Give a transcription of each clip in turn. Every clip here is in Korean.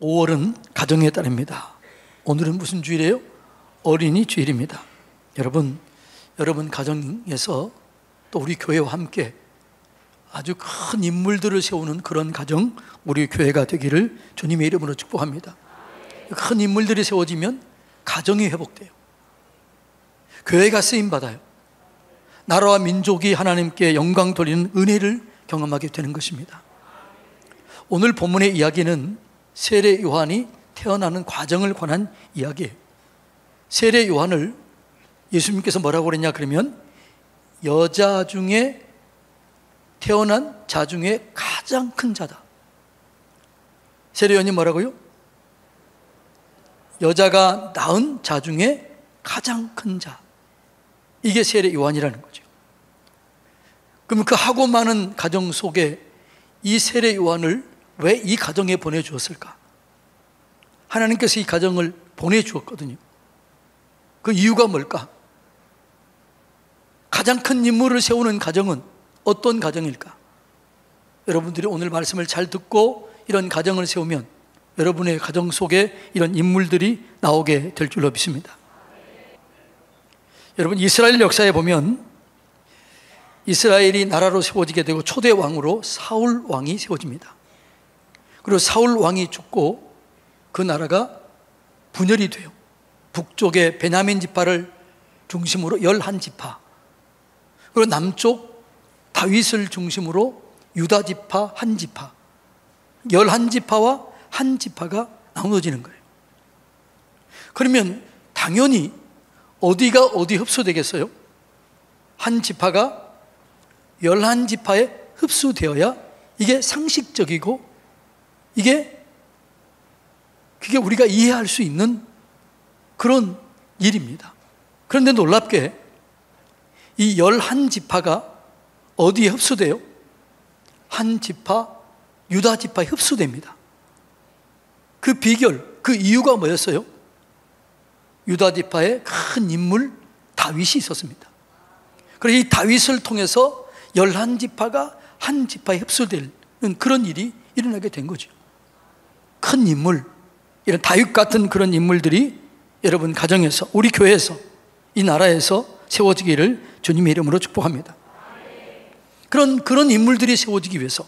5월은 가정의 달입니다. 오늘은 무슨 주일이에요? 어린이 주일입니다. 여러분 가정에서 또 우리 교회와 함께 아주 큰 인물들을 세우는 그런 가정, 우리 교회가 되기를 주님의 이름으로 축복합니다. 큰 인물들이 세워지면 가정이 회복돼요. 교회가 쓰임받아요. 나라와 민족이 하나님께 영광 돌리는 은혜를 경험하게 되는 것입니다. 오늘 본문의 이야기는 세례 요한이 태어나는 과정을 관한 이야기예요. 세례 요한을 예수님께서 뭐라고 그랬냐 그러면 여자 중에 태어난 자 중에 가장 큰 자다. 세례 요한이 뭐라고요? 여자가 낳은 자 중에 가장 큰 자. 이게 세례 요한이라는 거죠. 그러면 그 하고 많은 가정 속에 이 세례 요한을 왜 이 가정에 보내주었을까? 하나님께서 이 가정을 보내주었거든요. 그 이유가 뭘까? 가장 큰 인물을 세우는 가정은 어떤 가정일까? 여러분들이 오늘 말씀을 잘 듣고 이런 가정을 세우면 여러분의 가정 속에 이런 인물들이 나오게 될 줄로 믿습니다. 여러분, 이스라엘 역사에 보면 이스라엘이 나라로 세워지게 되고 초대 왕으로 사울 왕이 세워집니다. 그리고 사울 왕이 죽고 그 나라가 분열이 돼요. 북쪽의 베냐민 지파를 중심으로 11지파, 그리고 남쪽 다윗을 중심으로 유다 지파 1지파, 11지파와 1지파가 나누어지는 거예요. 그러면 당연히 어디가 어디 흡수되겠어요? 1지파가 11지파에 흡수되어야 이게 상식적이고 그게 우리가 이해할 수 있는 그런 일입니다. 그런데 놀랍게 이 11지파가 어디에 흡수돼요? 1지파, 유다 지파에 흡수됩니다. 그 비결, 그 이유가 뭐였어요? 유다 지파의 큰 인물 다윗이 있었습니다. 그래서 이 다윗을 통해서 11지파가 1지파에 흡수되는 그런 일이 일어나게 된 거죠. 큰 인물, 이런 다윗 같은 그런 인물들이 여러분 가정에서, 우리 교회에서, 이 나라에서 세워지기를 주님의 이름으로 축복합니다. 그런 인물들이 세워지기 위해서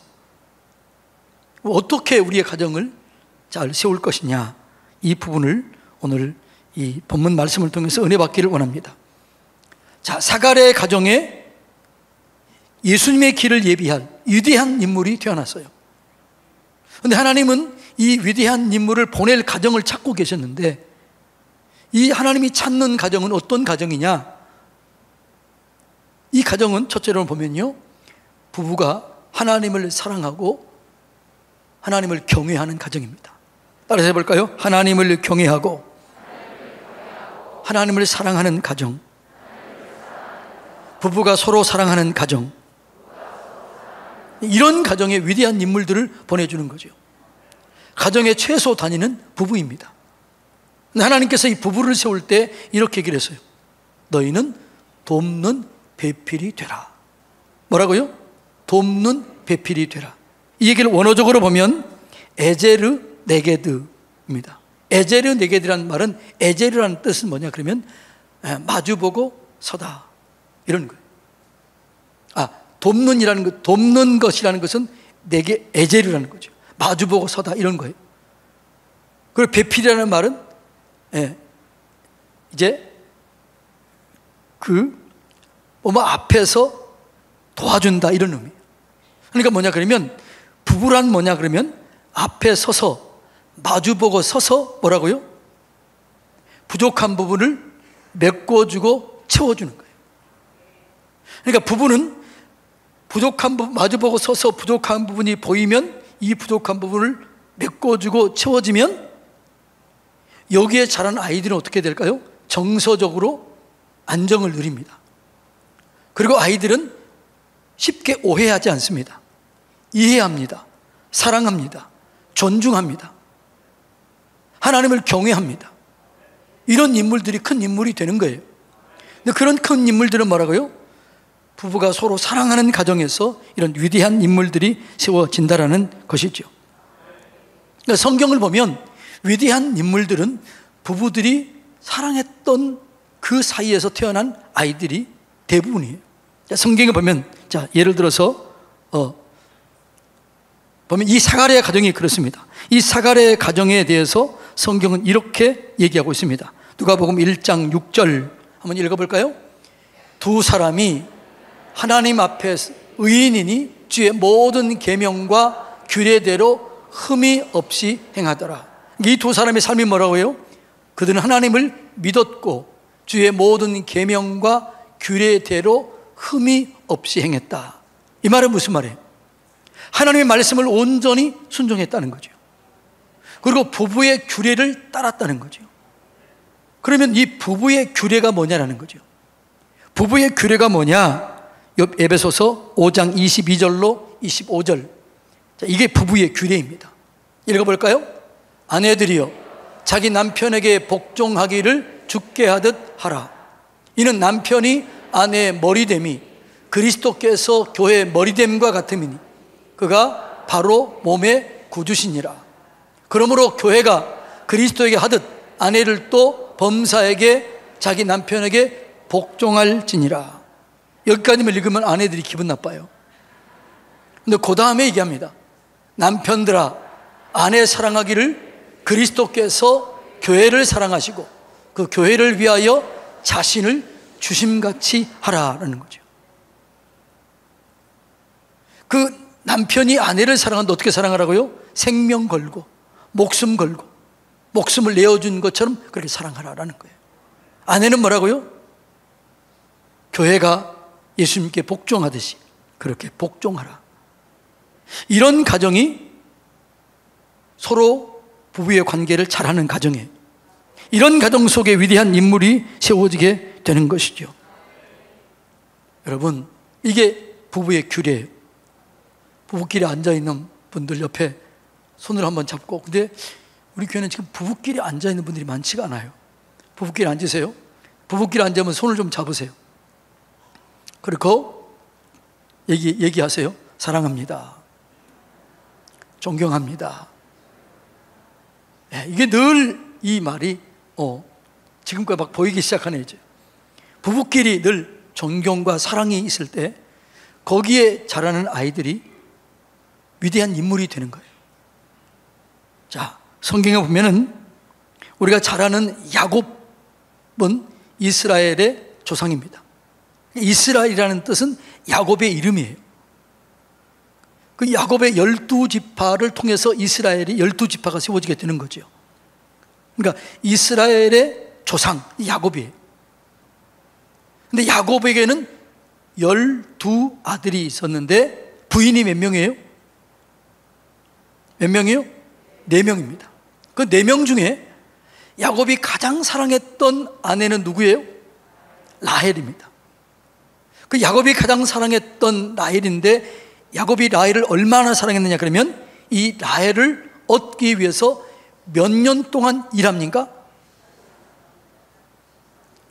어떻게 우리의 가정을 잘 세울 것이냐, 이 부분을 오늘 이 본문 말씀을 통해서 은혜 받기를 원합니다. 자, 사가랴의 가정에 예수님의 길을 예비할 위대한 인물이 태어났어요. 그런데 하나님은 이 위대한 인물을 보낼 가정을 찾고 계셨는데, 이 하나님이 찾는 가정은 어떤 가정이냐? 이 가정은 첫째로 보면요, 부부가 하나님을 사랑하고 하나님을 경외하는 가정입니다. 따라서 해볼까요? 하나님을 경외하고 하나님을 사랑하는 가정, 부부가 서로 사랑하는 가정, 이런 가정에 위대한 인물들을 보내주는 거죠. 가정의 최소 단위는 부부입니다. 하나님께서 이 부부를 세울 때 이렇게 얘기를 했어요. 너희는 돕는 배필이 되라. 뭐라고요? 돕는 배필이 되라. 이 얘기를 원어적으로 보면 에제르 네게드입니다. 에제르 네게드라는 말은, 에제르라는 뜻은 뭐냐 그러면 마주보고 서다, 이런 거예요. 돕는 것이라는 것은 내게 에제르라는 거죠. 마주보고 서다, 이런 거예요. 그리고 배필이라는 말은 이제 앞에서 도와준다, 이런 의미. 그러니까 뭐냐 그러면, 부부란 뭐냐 그러면 앞에 서서, 마주보고 서서 뭐라고요? 부족한 부분을 메꿔주고 채워주는 거예요. 그러니까 부부는 부족한 부분, 마주보고 서서 부족한 부분이 보이면 이 부족한 부분을 메꿔주고 채워지면 여기에 자란 아이들은 어떻게 될까요? 정서적으로 안정을 누립니다. 그리고 아이들은 쉽게 오해하지 않습니다. 이해합니다. 사랑합니다. 존중합니다. 하나님을 경외합니다. 이런 인물들이 큰 인물이 되는 거예요. 근데 그런 큰 인물들은 뭐라고요? 부부가 서로 사랑하는 가정에서 이런 위대한 인물들이 세워진다라는 것이죠. 그러니까 성경을 보면 위대한 인물들은 부부들이 사랑했던 그 사이에서 태어난 아이들이 대부분이에요. 성경에 보면, 자, 예를 들어서 보면 이 사가랴의 가정이 그렇습니다. 이 사가랴의 가정에 대해서 성경은 이렇게 얘기하고 있습니다. 누가복음 1장 6절 한번 읽어볼까요? 두 사람이 하나님 앞에 의인이니 주의 모든 계명과 규례대로 흠이 없이 행하더라. 이 두 사람의 삶이 뭐라고요? 그들은 하나님을 믿었고 주의 모든 계명과 규례대로 흠이 없이 행했다. 이 말은 무슨 말이에요? 하나님의 말씀을 온전히 순종했다는 거죠. 그리고 부부의 규례를 따랐다는 거죠. 그러면 이 부부의 규례가 뭐냐라는 거죠. 부부의 규례가 뭐냐? 에베소서 5장 22절로 25절. 자, 이게 부부의 규례입니다. 읽어볼까요? 아내들이여 자기 남편에게 복종하기를 주께 하듯 하라. 이는 남편이 아내의 머리됨이 그리스도께서 교회의 머리됨과 같음이니 그가 바로 몸의 구주시니라. 그러므로 교회가 그리스도에게 하듯 아내를 또 범사에게 자기 남편에게 복종할지니라. 여기까지만 읽으면 아내들이 기분 나빠요. 근데 그 다음에 얘기합니다. 남편들아 아내 사랑하기를 그리스도께서 교회를 사랑하시고 그 교회를 위하여 자신을 주심같이 하라라는 거죠. 그 남편이 아내를 사랑하는데 어떻게 사랑하라고요? 생명 걸고 목숨 걸고 목숨을 내어준 것처럼 그렇게 사랑하라라는 거예요. 아내는 뭐라고요? 교회가 예수님께 복종하듯이 그렇게 복종하라. 이런 가정이 서로 부부의 관계를 잘하는 가정이에요. 이런 가정 속에 위대한 인물이 세워지게 되는 것이죠. 여러분, 이게 부부의 규례예요. 부부끼리 앉아있는 분들 옆에 손을 한번 잡고, 근데 우리 교회는 지금 부부끼리 앉아있는 분들이 많지가 않아요. 부부끼리 앉으세요. 부부끼리 앉으면 손을 좀 잡으세요. 그리고 얘기하세요. 사랑합니다. 존경합니다. 이게 늘 이 말이 지금까지 막 보이기 시작하네. 이제 부부끼리 늘 존경과 사랑이 있을 때 거기에 자라는 아이들이 위대한 인물이 되는 거예요. 자, 성경에 보면은 우리가 잘 아는 야곱은 이스라엘의 조상입니다. 이스라엘이라는 뜻은 야곱의 이름이에요. 그 야곱의 12지파를 통해서 이스라엘이 12지파가 세워지게 되는 거죠. 그러니까 이스라엘의 조상 야곱이에요. 근데 야곱에게는 12아들이 있었는데 부인이 몇 명이에요? 몇 명이요? 4명입니다. 그 4명 중에 야곱이 가장 사랑했던 아내는 누구예요? 라헬입니다. 그 야곱이 가장 사랑했던 라헬인데 야곱이 라헬을 얼마나 사랑했느냐 그러면 이 라헬을 얻기 위해서 몇 년 동안 일합니까?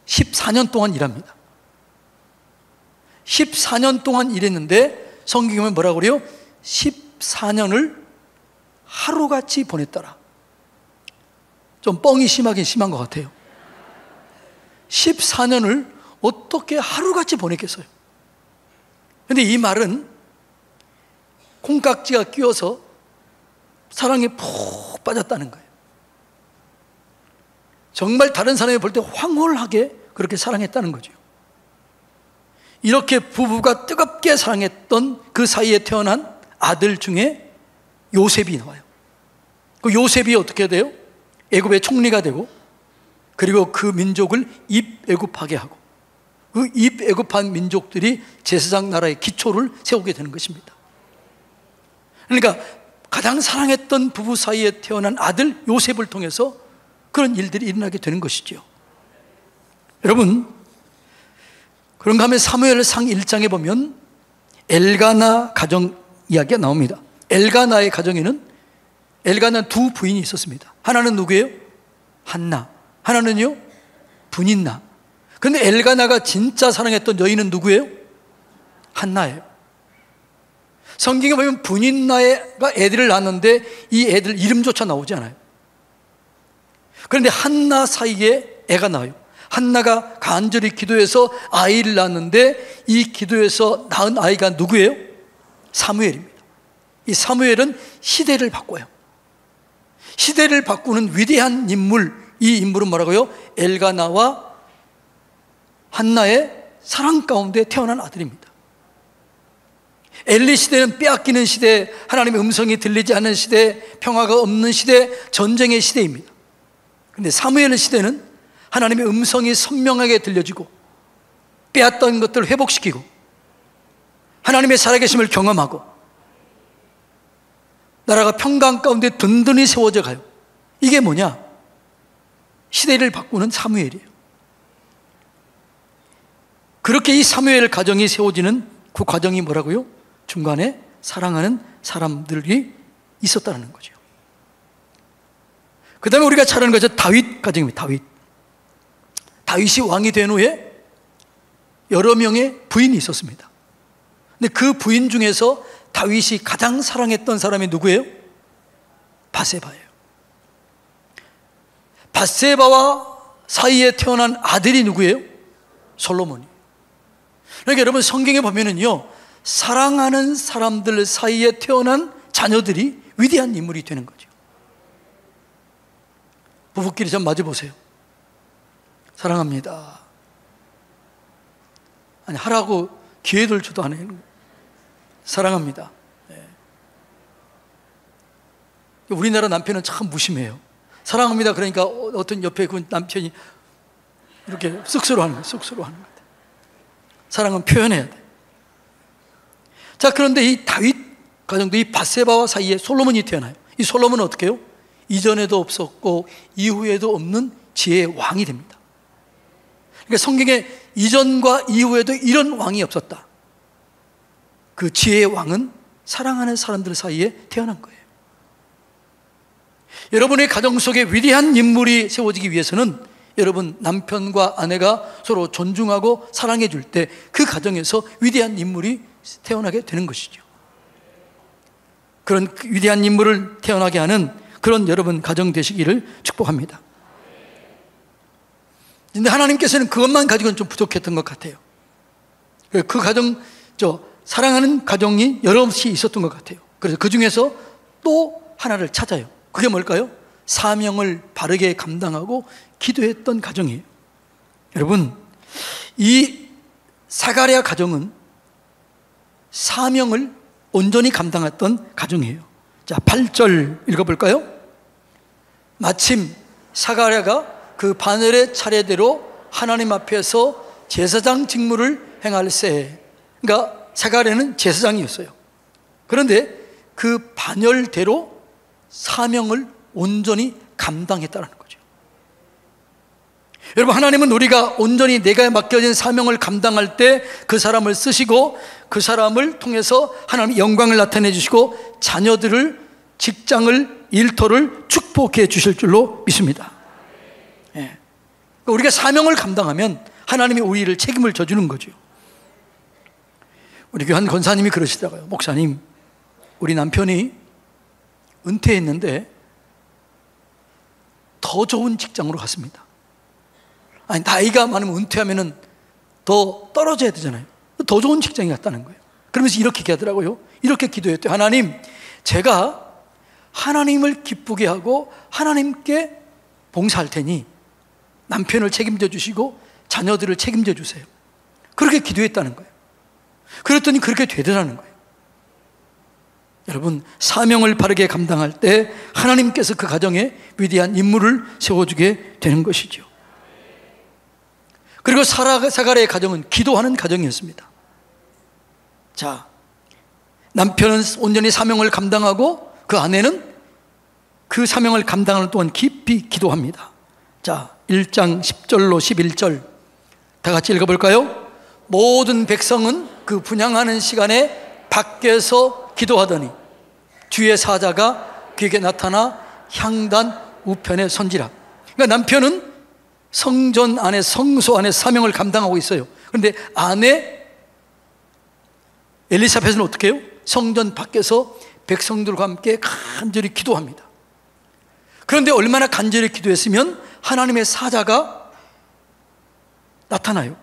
14년 동안 일합니다. 14년 동안 일했는데 성경에 보면 뭐라고 그래요? 14년을 하루같이 보냈더라. 좀 뻥이 심하긴 심한 것 같아요. 14년을 어떻게 하루같이 보냈겠어요? 근데 이 말은 콩깍지가 끼어서 사랑에 푹 빠졌다는 거예요. 정말 다른 사람이 볼 때 황홀하게 그렇게 사랑했다는 거죠. 이렇게 부부가 뜨겁게 사랑했던 그 사이에 태어난 아들 중에 요셉이 나와요. 그 요셉이 어떻게 돼요? 애굽의 총리가 되고 그리고 그 민족을 입애굽하게 하고 그 입애굽한 민족들이 제사장 나라의 기초를 세우게 되는 것입니다. 그러니까 가장 사랑했던 부부 사이에 태어난 아들 요셉을 통해서 그런 일들이 일어나게 되는 것이죠. 여러분, 그런가 하면 사무엘상 1장에 보면 엘가나 가정 이야기가 나옵니다. 엘가나의 가정에는 엘가나는 두 부인이 있었습니다. 하나는 누구예요? 한나. 하나는요? 분인나. 그런데 엘가나가 진짜 사랑했던 여인은 누구예요? 한나예요. 성경에 보면 분인나가 애들을 낳았는데 이 애들 이름조차 나오지 않아요. 그런데 한나 사이에 애가 나와요. 한나가 간절히 기도해서 아이를 낳았는데 이 기도해서 낳은 아이가 누구예요? 사무엘입니다. 이 사무엘은 시대를 바꿔요. 시대를 바꾸는 위대한 인물, 이 인물은 뭐라고요? 엘가나와 한나의 사랑 가운데 태어난 아들입니다. 엘리 시대는 빼앗기는 시대, 하나님의 음성이 들리지 않는 시대, 평화가 없는 시대, 전쟁의 시대입니다. 그런데 사무엘 시대는 하나님의 음성이 선명하게 들려지고 빼앗던 것들을 회복시키고 하나님의 살아계심을 경험하고 나라가 평강 가운데 든든히 세워져 가요. 이게 뭐냐? 시대를 바꾸는 사무엘이에요. 그렇게 이 사무엘 가정이 세워지는 그 과정이 뭐라고요? 중간에 사랑하는 사람들이 있었다는 거죠. 그 다음에 우리가 잘 아는 거죠. 다윗 가정입니다. 다윗이 왕이 된 후에 여러 명의 부인이 있었습니다. 근데 그 부인 중에서 다윗이 가장 사랑했던 사람이 누구예요? 밧세바예요. 밧세바와 사이에 태어난 아들이 누구예요? 솔로몬이에요. 그러니까 여러분 성경에 보면은요, 사랑하는 사람들 사이에 태어난 자녀들이 위대한 인물이 되는 거죠. 부부끼리 좀 맞아보세요. 사랑합니다. 아니, 하라고 기회를 줘도 안 해요. 사랑합니다. 네. 우리나라 남편은 참 무심해요. 사랑합니다. 그러니까 어떤 옆에 그 남편이 이렇게 쑥스러워 하는 거예요. 쑥스러워 하는 거예요. 사랑은 표현해야 돼. 자, 그런데 이 다윗 가정도 이 밧세바와 사이에 솔로몬이 태어나요. 이 솔로몬은 어떻게 해요? 이전에도 없었고 이후에도 없는 지혜의 왕이 됩니다. 그러니까 성경에 이전과 이후에도 이런 왕이 없었다. 그 지혜의 왕은 사랑하는 사람들 사이에 태어난 거예요. 여러분의 가정 속에 위대한 인물이 세워지기 위해서는 여러분 남편과 아내가 서로 존중하고 사랑해 줄 때 그 가정에서 위대한 인물이 태어나게 되는 것이죠. 그런 위대한 인물을 태어나게 하는 그런 여러분 가정 되시기를 축복합니다. 근데 하나님께서는 그것만 가지고는 좀 부족했던 것 같아요. 그 가정, 사랑하는 가정이 여럿이 있었던 것 같아요. 그래서 그 중에서 또 하나를 찾아요. 그게 뭘까요? 사명을 바르게 감당하고 기도했던 가정이에요. 여러분, 이 사가랴 가정은 사명을 온전히 감당했던 가정이에요. 자, 8절 읽어볼까요? 마침 사가랴가 그 바늘의 차례대로 하나님 앞에서 제사장 직무를 행할세. 그러니까 사가랴는 제사장이었어요. 그런데 그 반열대로 사명을 온전히 감당했다는 거죠. 여러분, 하나님은 우리가 온전히 내가 맡겨진 사명을 감당할 때 그 사람을 쓰시고 그 사람을 통해서 하나님의 영광을 나타내 주시고 자녀들을, 직장을, 일터를 축복해 주실 줄로 믿습니다. 예. 우리가 사명을 감당하면 하나님이 우리를 책임을 져주는 거죠. 우리 교회 한 권사님이 그러시더라고요. 목사님, 우리 남편이 은퇴했는데 더 좋은 직장으로 갔습니다. 아니, 나이가 많으면 은퇴하면은 더 떨어져야 되잖아요. 더 좋은 직장에 갔다는 거예요. 그러면서 이렇게 얘기하더라고요. 이렇게 기도했대요. 하나님, 제가 하나님을 기쁘게 하고 하나님께 봉사할 테니 남편을 책임져 주시고 자녀들을 책임져 주세요. 그렇게 기도했다는 거예요. 그랬더니 그렇게 되더라는 거예요. 여러분, 사명을 바르게 감당할 때 하나님께서 그 가정에 위대한 인물을 세워주게 되는 것이죠. 그리고 사가랴의 가정은 기도하는 가정이었습니다. 자, 남편은 온전히 사명을 감당하고 그 아내는 그 사명을 감당하는 동안 깊이 기도합니다. 자, 1장 10절로 11절 다 같이 읽어볼까요? 모든 백성은 그 분향하는 시간에 밖에서 기도하더니 주의 사자가 그에게 나타나 향단 우편에 선지라. 그러니까 남편은 성전 안에, 성소 안에 사명을 감당하고 있어요. 그런데 아내 엘리사벳은 어떻게 해요? 성전 밖에서 백성들과 함께 간절히 기도합니다. 그런데 얼마나 간절히 기도했으면 하나님의 사자가 나타나요.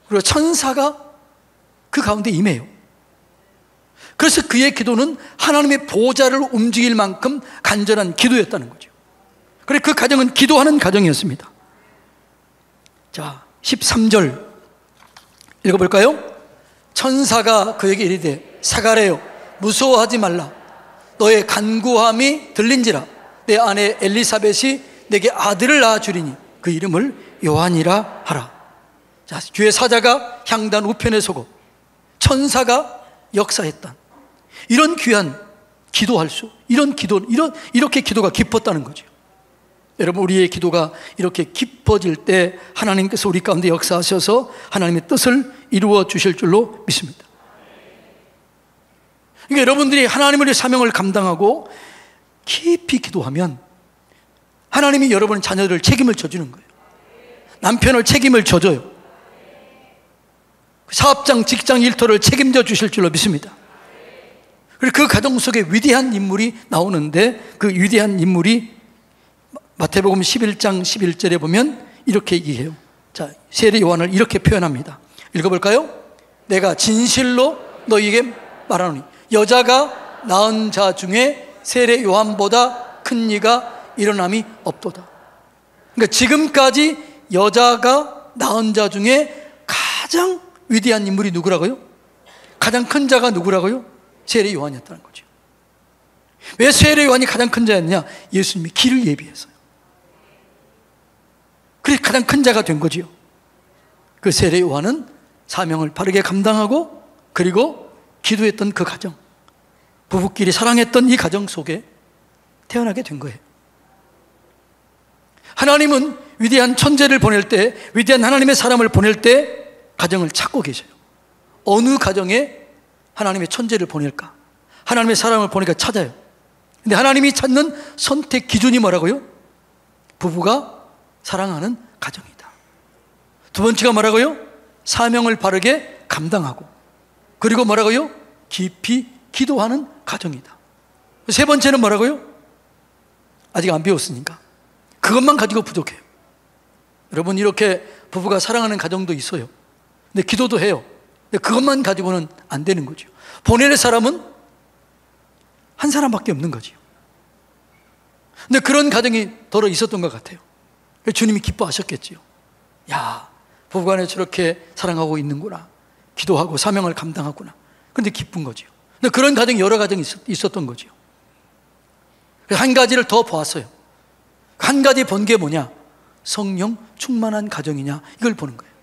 그리고 천사가 그 가운데 임해요. 그래서 그의 기도는 하나님의 보좌를 움직일 만큼 간절한 기도였다는 거죠. 그래서 그 가정은 기도하는 가정이었습니다. 자, 13절 읽어볼까요? 천사가 그에게 이르되 사가랴여 무서워하지 말라. 너의 간구함이 들린지라. 내 아내 엘리사벳이 내게 아들을 낳아주리니 그 이름을 요한이라 하라. 자, 주의 사자가 향단 우편에 서고 천사가 역사했던 이런 귀한 기도할 수, 이렇게 기도가 깊었다는 거죠. 여러분, 우리의 기도가 이렇게 깊어질 때 하나님께서 우리 가운데 역사하셔서 하나님의 뜻을 이루어 주실 줄로 믿습니다. 그러니까 여러분들이 하나님의 사명을 감당하고 깊이 기도하면 하나님이 여러분의 자녀들 책임을 져주는 거예요. 남편을 책임을 져줘요. 사업장, 직장, 일터를 책임져 주실 줄로 믿습니다. 그리고 그 가정 속에 위대한 인물이 나오는데 그 위대한 인물이 마태복음 11장 11절에 보면 이렇게 얘기해요. 자, 세례 요한을 이렇게 표현합니다. 읽어볼까요? 내가 진실로 너희에게 말하노니 여자가 낳은 자 중에 세례 요한보다 큰 이가 일어남이 없도다. 그러니까 지금까지 여자가 낳은 자 중에 가장 위대한 인물이 누구라고요? 가장 큰 자가 누구라고요? 세례 요한이었다는 거죠. 왜 세례 요한이 가장 큰 자였냐? 예수님이 길을 예비해서요. 그래서 가장 큰 자가 된 거지요. 그 세례 요한은 사명을 바르게 감당하고 그리고 기도했던 그 가정, 부부끼리 사랑했던 이 가정 속에 태어나게 된 거예요. 하나님은 위대한 천재를 보낼 때, 위대한 하나님의 사람을 보낼 때 가정을 찾고 계셔요. 어느 가정에 하나님의 천재를 보낼까? 하나님의 사람을 보낼까 찾아요. 근데 하나님이 찾는 선택 기준이 뭐라고요? 부부가 사랑하는 가정이다. 두 번째가 뭐라고요? 사명을 바르게 감당하고 그리고 뭐라고요? 깊이 기도하는 가정이다. 세 번째는 뭐라고요? 아직 안 배웠으니까 그것만 가지고 부족해요. 여러분, 이렇게 부부가 사랑하는 가정도 있어요. 근데 기도도 해요. 근데 그것만 가지고는 안 되는 거죠. 보낼 사람은 한 사람밖에 없는 거죠. 근데 그런 가정이 더러 있었던 것 같아요. 주님이 기뻐하셨겠지요. 야, 부부간에 저렇게 사랑하고 있는구나, 기도하고 사명을 감당하구나. 그런데 기쁜 거죠. 근데 그런 가정이 여러 가정이 있었던 거죠. 한 가지를 더 보았어요. 한 가지 본 게 뭐냐? 성령 충만한 가정이냐, 이걸 보는 거예요.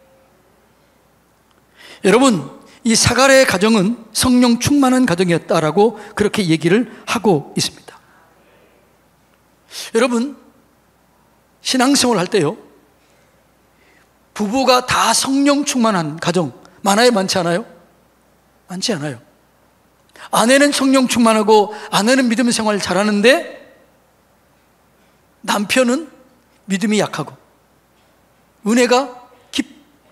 여러분, 이 사가랴의 가정은 성령 충만한 가정이었다라고 그렇게 얘기를 하고 있습니다. 여러분, 신앙생활 할 때요, 부부가 다 성령 충만한 가정 많아요, 많지 않아요? 많지 않아요. 아내는 성령 충만하고 아내는 믿음 생활 잘하는데 남편은 믿음이 약하고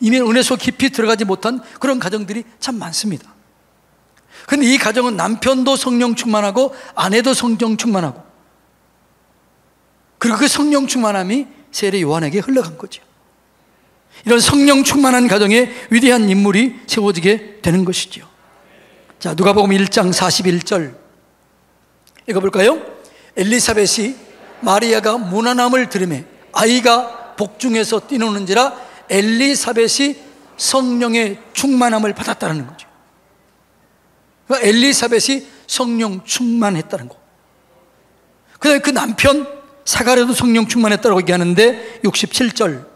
이미 은혜 속 깊이 들어가지 못한 그런 가정들이 참 많습니다. 그런데 이 가정은 남편도 성령 충만하고 아내도 성령 충만하고 그리고 그 성령 충만함이 세례 요한에게 흘러간 거죠. 이런 성령 충만한 가정에 위대한 인물이 세워지게 되는 것이죠. 자, 누가복음 1장 41절 읽어볼까요? 엘리사벳이 마리아가 무난함을 들으매 아이가 복중에서 뛰노는지라 엘리사벳이 성령의 충만함을 받았다는 거죠. 그러니까 엘리사벳이 성령 충만했다는 거. 그다음에 그 남편 사가랴도 성령 충만했다고 얘기하는데 67절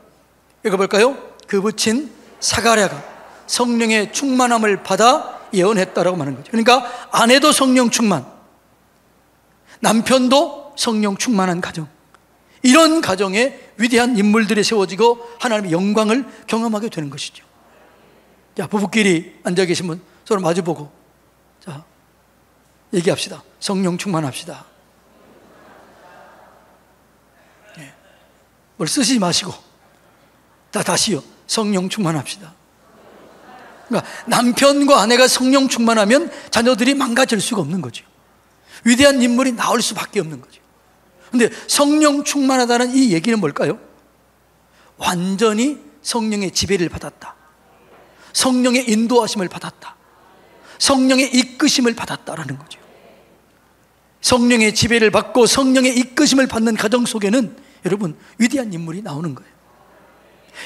읽어볼까요? 그 부친 사가랴가 성령의 충만함을 받아 예언했다라고 말하는 거죠. 그러니까 아내도 성령 충만, 남편도 성령 충만한 가정, 이런 가정에 위대한 인물들이 세워지고 하나님의 영광을 경험하게 되는 것이죠. 자, 부부끼리 앉아 계신 분 서로 마주보고 자, 얘기합시다. 성령 충만합시다. 네. 뭘 쓰시지 마시고 다시요. 성령 충만합시다. 그러니까 남편과 아내가 성령 충만하면 자녀들이 망가질 수가 없는 거죠. 위대한 인물이 나올 수밖에 없는 거죠. 그런데 성령 충만하다는 이 얘기는 뭘까요? 완전히 성령의 지배를 받았다, 성령의 인도하심을 받았다, 성령의 이끄심을 받았다라는 거죠. 성령의 지배를 받고 성령의 이끄심을 받는 가정 속에는 여러분 위대한 인물이 나오는 거예요.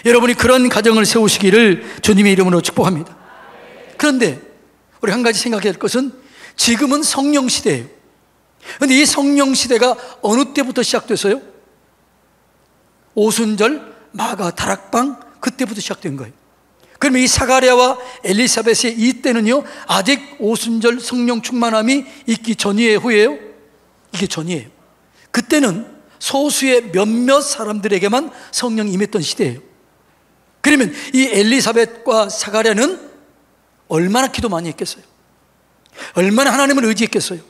여러분이 그런 가정을 세우시기를 주님의 이름으로 축복합니다. 그런데 우리 한 가지 생각해야 할 것은 지금은 성령 시대예요. 그런데 이 성령 시대가 어느 때부터 시작됐어요? 오순절, 마가, 다락방 그때부터 시작된 거예요. 그러면 이 사가랴와 엘리사벳의 이 때는요 아직 오순절 성령 충만함이 있기 전이에요, 후예요? 이게 전이에요. 그때는 소수의 몇몇 사람들에게만 성령이 임했던 시대예요. 그러면 이 엘리사벳과 사가랴는 얼마나 기도 많이 했겠어요? 얼마나 하나님을 의지했겠어요?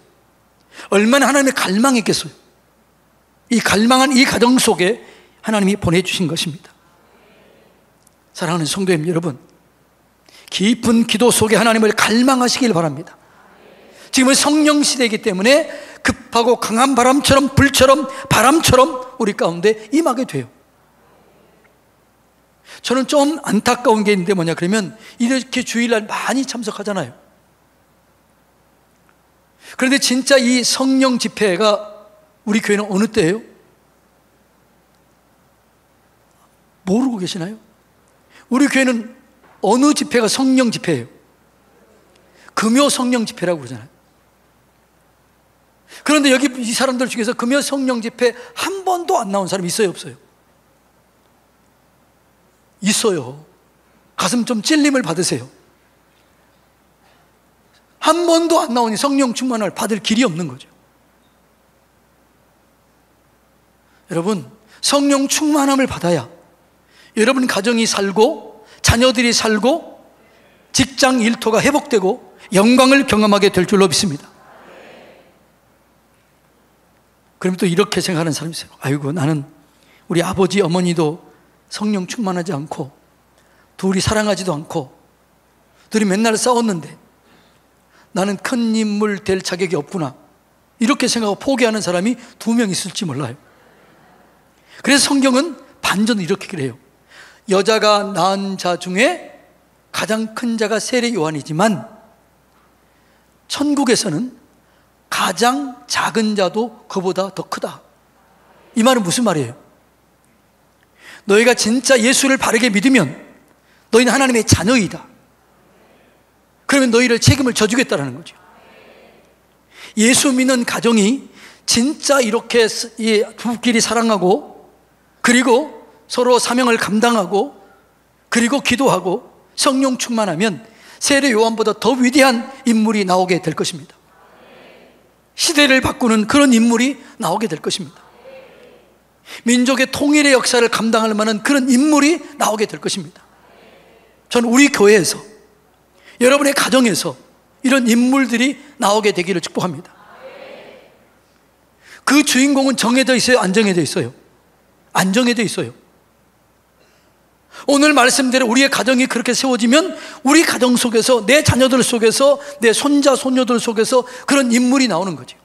얼마나 하나님을 갈망했겠어요? 이 갈망한 이 가정 속에 하나님이 보내주신 것입니다. 사랑하는 성도님 여러분, 깊은 기도 속에 하나님을 갈망하시길 바랍니다. 지금은 성령 시대이기 때문에 급하고 강한 바람처럼 불처럼 바람처럼 우리 가운데 임하게 돼요. 저는 좀 안타까운 게 있는데 뭐냐 그러면 이렇게 주일날 많이 참석하잖아요. 그런데 진짜 이 성령 집회가 우리 교회는 어느 때예요? 모르고 계시나요? 우리 교회는 어느 집회가 성령 집회예요? 금요 성령 집회라고 그러잖아요. 그런데 여기 이 사람들 중에서 금요 성령 집회 한 번도 안 나온 사람 있어요, 없어요? 있어요. 가슴 좀 찔림을 받으세요. 한 번도 안 나오니 성령 충만을 받을 길이 없는 거죠. 여러분, 성령 충만함을 받아야 여러분 가정이 살고 자녀들이 살고 직장 일터가 회복되고 영광을 경험하게 될 줄로 믿습니다. 그럼 또 이렇게 생각하는 사람이 있어요. 아이고, 나는 우리 아버지 어머니도 성령 충만하지 않고 둘이 사랑하지도 않고 둘이 맨날 싸웠는데 나는 큰 인물 될 자격이 없구나, 이렇게 생각하고 포기하는 사람이 2명 있을지 몰라요. 그래서 성경은 반전을 이렇게 그래요. 여자가 낳은 자 중에 가장 큰 자가 세례 요한이지만 천국에서는 가장 작은 자도 그보다 더 크다. 이 말은 무슨 말이에요? 너희가 진짜 예수를 바르게 믿으면 너희는 하나님의 자녀이다. 그러면 너희를 책임을 져주겠다는 거죠. 예수 믿는 가정이 진짜 이렇게 부부끼리 사랑하고 그리고 서로 사명을 감당하고 그리고 기도하고 성령 충만하면 세례 요한보다 더 위대한 인물이 나오게 될 것입니다. 시대를 바꾸는 그런 인물이 나오게 될 것입니다. 민족의 통일의 역사를 감당할 만한 그런 인물이 나오게 될 것입니다. 저는 우리 교회에서, 여러분의 가정에서 이런 인물들이 나오게 되기를 축복합니다. 그 주인공은 정해져 있어요? 안 정해져 있어요? 안 정해져 있어요. 오늘 말씀대로 우리의 가정이 그렇게 세워지면 우리 가정 속에서, 내 자녀들 속에서, 내 손자 손녀들 속에서 그런 인물이 나오는 거죠.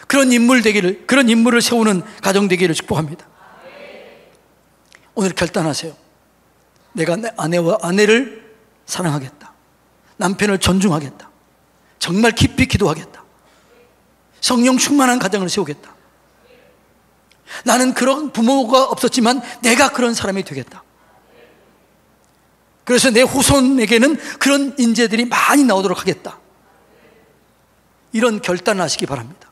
그런 인물을 세우는 가정 되기를 축복합니다. 오늘 결단하세요. 내가 내 아내를 사랑하겠다. 남편을 존중하겠다. 정말 깊이 기도하겠다. 성령 충만한 가정을 세우겠다. 나는 그런 부모가 없었지만 내가 그런 사람이 되겠다. 그래서 내 후손에게는 그런 인재들이 많이 나오도록 하겠다. 이런 결단을 하시기 바랍니다.